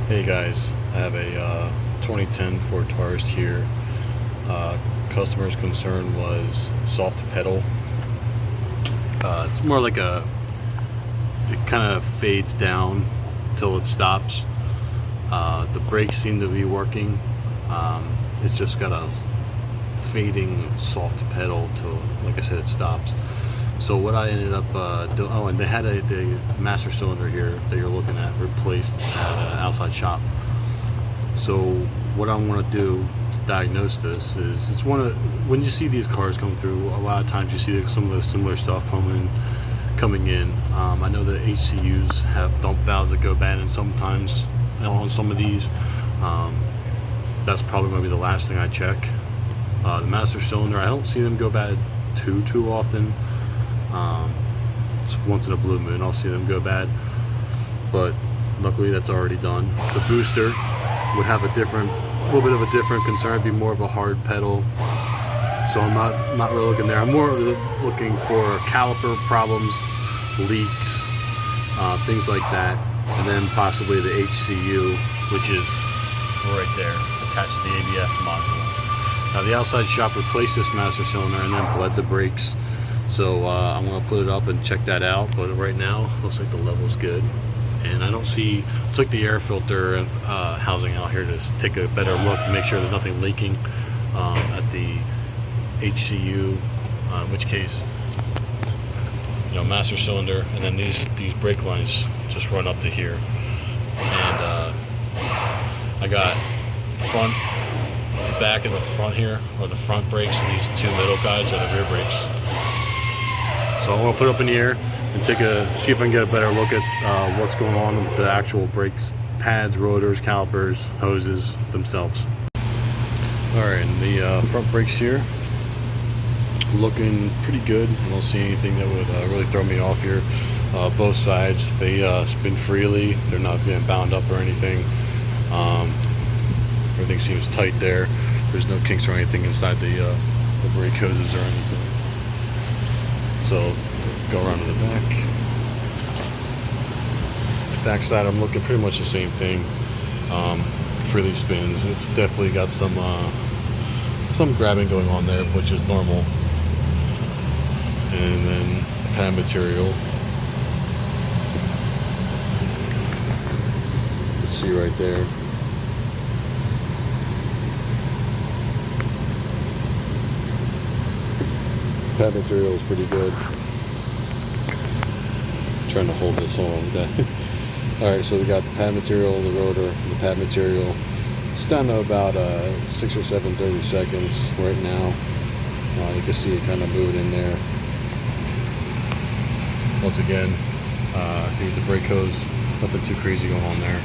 Hey guys, I have a 2010 Ford Taurus here. Customer's concern was soft pedal. It's more like it kind of fades down till it stops. The brakes seem to be working. It's just got a fading soft pedal till, like I said, it stops. So what I ended up doing, oh, and they had the master cylinder here that you're looking at replaced at an outside shop. So what I want to do to diagnose this is, it's when you see these cars come through, a lot of times you see some of the similar stuff coming in. I know the HCUs have dump valves that go bad, and sometimes on some of these, that's probably going to be the last thing I check. The master cylinder, I don't see them go bad too often. It's once in a blue moon I'll see them go bad, but luckily that's already done. The booster would have a little bit of a different concern. It'd be more of a hard pedal, so I'm not really looking there. I'm more looking for caliper problems, leaks, things like that, and then possibly the HCU, which is right there attached to the ABS module. Now the outside shop replaced this master cylinder and then bled the brakes. So I'm going to put it up and check that out, but right now looks like the level's good, and I don't see. Took the air filter housing out here to take a better look to make sure there's nothing leaking at the HCU, in which case, master cylinder, and then these brake lines just run up to here, and I got front, back, and the front here, or the front brakes, and these two middle guys are the rear brakes. So I want to put it up in the air and see if I can get a better look at what's going on with the actual brakes, pads, rotors, calipers, hoses themselves. Alright, and the front brakes here, looking pretty good. I don't see anything that would really throw me off here. Both sides, they spin freely. They're not getting bound up or anything. Everything seems tight there. There's no kinks or anything inside the brake hoses or anything. So go around to the back. Back side, I'm looking pretty much the same thing. Freely spins. It's definitely got some grabbing going on there, which is normal. And then the pad material. You can see right there. Pad material is pretty good. I'm trying to hold this on. Alright, so we got the pad material, the rotor, the pad material. It's down to about 6 or 7 30 seconds right now. You can see it kind of moving in there. Once again, here's the brake hose. Nothing too crazy going on there.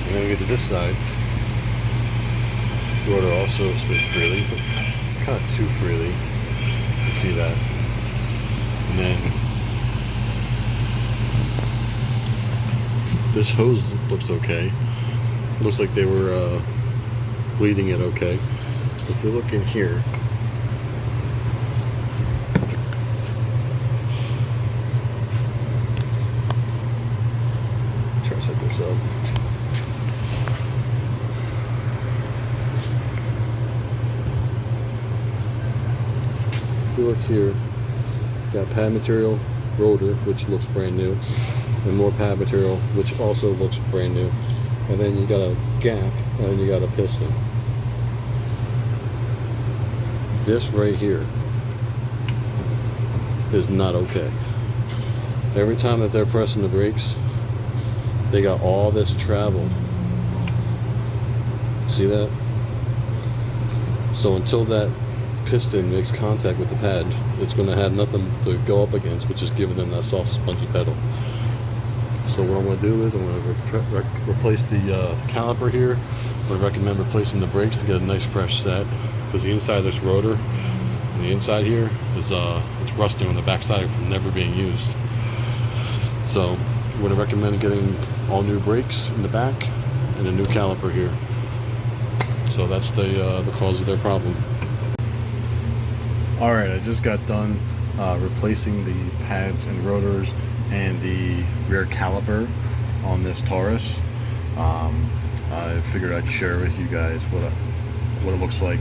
And then we get to this side. Rotor also spins freely, but kind of too freely. You can see that. And then this hose looks okay. Looks like they were bleeding it okay. If you look in here, try to set this up. If you look here, you got pad material, rotor, which looks brand new, and more pad material, which also looks brand new. And then you got a gap, and then you got a piston. This right here is not okay. Every time that they're pressing the brakes, they got all this travel. See that? So until that piston makes contact with the pad, it's going to have nothing to go up against, which is giving them that soft, spongy pedal. So what I'm going to do is I'm going to replace the caliper here. I would recommend replacing the brakes to get a nice fresh set, because the inside of this rotor, and the inside here is it's rusting on the back side from never being used. So I would recommend getting all new brakes in the back and a new caliper here. So that's the cause of their problem. Alright, I just got done replacing the pads and rotors and the rear caliper on this Taurus. I figured I'd share with you guys what it looks like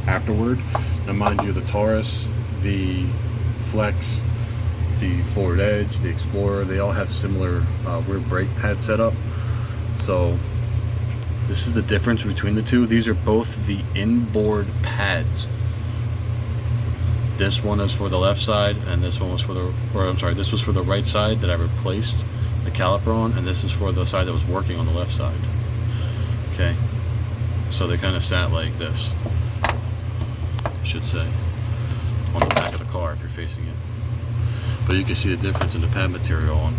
afterward. Now mind you, the Taurus, the Flex, the Forward Edge, the Explorer, they all have similar rear brake pad setup. So this is the difference between the two. These are both the inboard pads. This one is for the left side, and this one was for the, or I'm sorry, this was for the right side that I replaced the caliper on, and this is for the side that was working on the left side. Okay, so they kind of sat like this, I should say, on the back of the car if you're facing it. But you can see the difference in the pad material on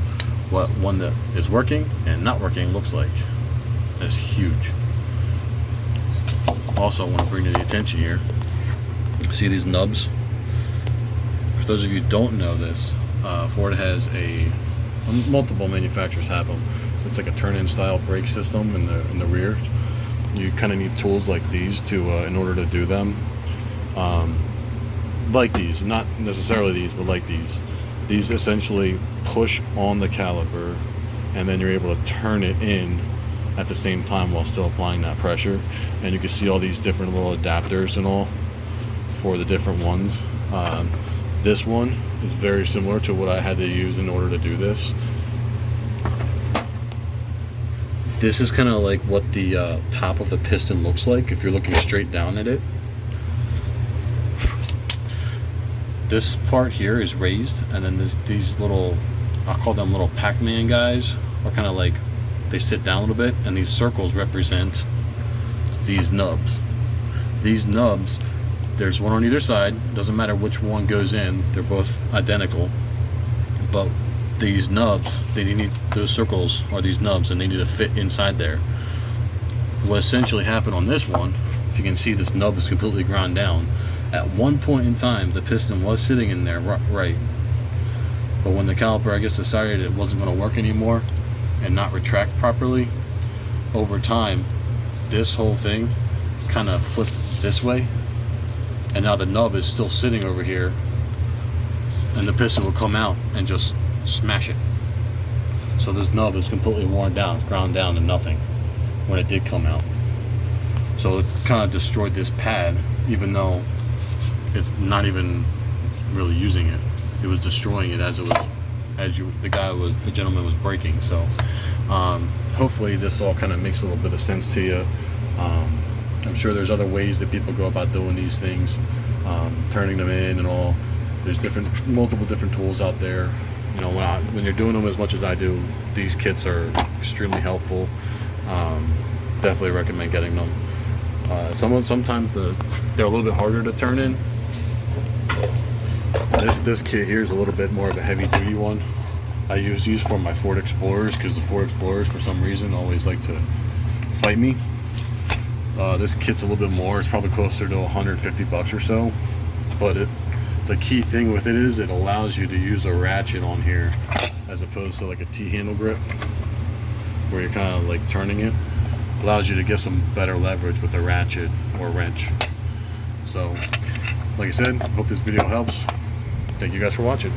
what one that is working and not working looks like. That's huge. Also, I want to bring to the attention here, see these nubs? For those of you who don't know this, Ford has multiple manufacturers have them. It's like a turn-in style brake system in the rear. You kind of need tools like these to in order to do them. Like these, not necessarily these, but like these. These essentially push on the caliper, and then you're able to turn it in at the same time while still applying that pressure. And you can see all these different little adapters and all for the different ones. This one is very similar to what I had to use in order to do this. This is kind of like what the top of the piston looks like if you're looking straight down at it. This part here is raised, and then these little, I'll call them little Pac-Man guys, are kind of like, they sit down a little bit, and these circles represent these nubs. These nubs, there's one on either side, doesn't matter which one goes in, they're both identical, but these nubs, they need, those circles are these nubs, and they need to fit inside there. What essentially happened on this one, if you can see, this nub is completely ground down. At one point in time, the piston was sitting in there right, but when the caliper, I guess, decided it wasn't going to work anymore and not retract properly, over time this whole thing kind of flipped this way, and now the nub is still sitting over here, and the piston will come out and just smash it. So this nub is completely worn down, it's ground down to nothing when it did come out. So it kind of destroyed this pad, even though it's not even really using it. It was destroying it as it was, the gentleman was braking. So hopefully this all kind of makes a little bit of sense to you. I'm sure there's other ways that people go about doing these things, turning them in and all. There's multiple different tools out there. You know, when you're doing them as much as I do, these kits are extremely helpful. Definitely recommend getting them. Sometimes they're a little bit harder to turn in. This kit here is a little bit more of a heavy duty one. I use these for my Ford Explorers because the Ford Explorers, for some reason, always like to fight me. This kit's a little bit more. It's probably closer to 150 bucks or so. But the key thing with it is it allows you to use a ratchet on here as opposed to like a T-handle grip where you're kind of like turning it. Allows you to get some better leverage with a ratchet or wrench. So, like I said, hope this video helps. Thank you guys for watching.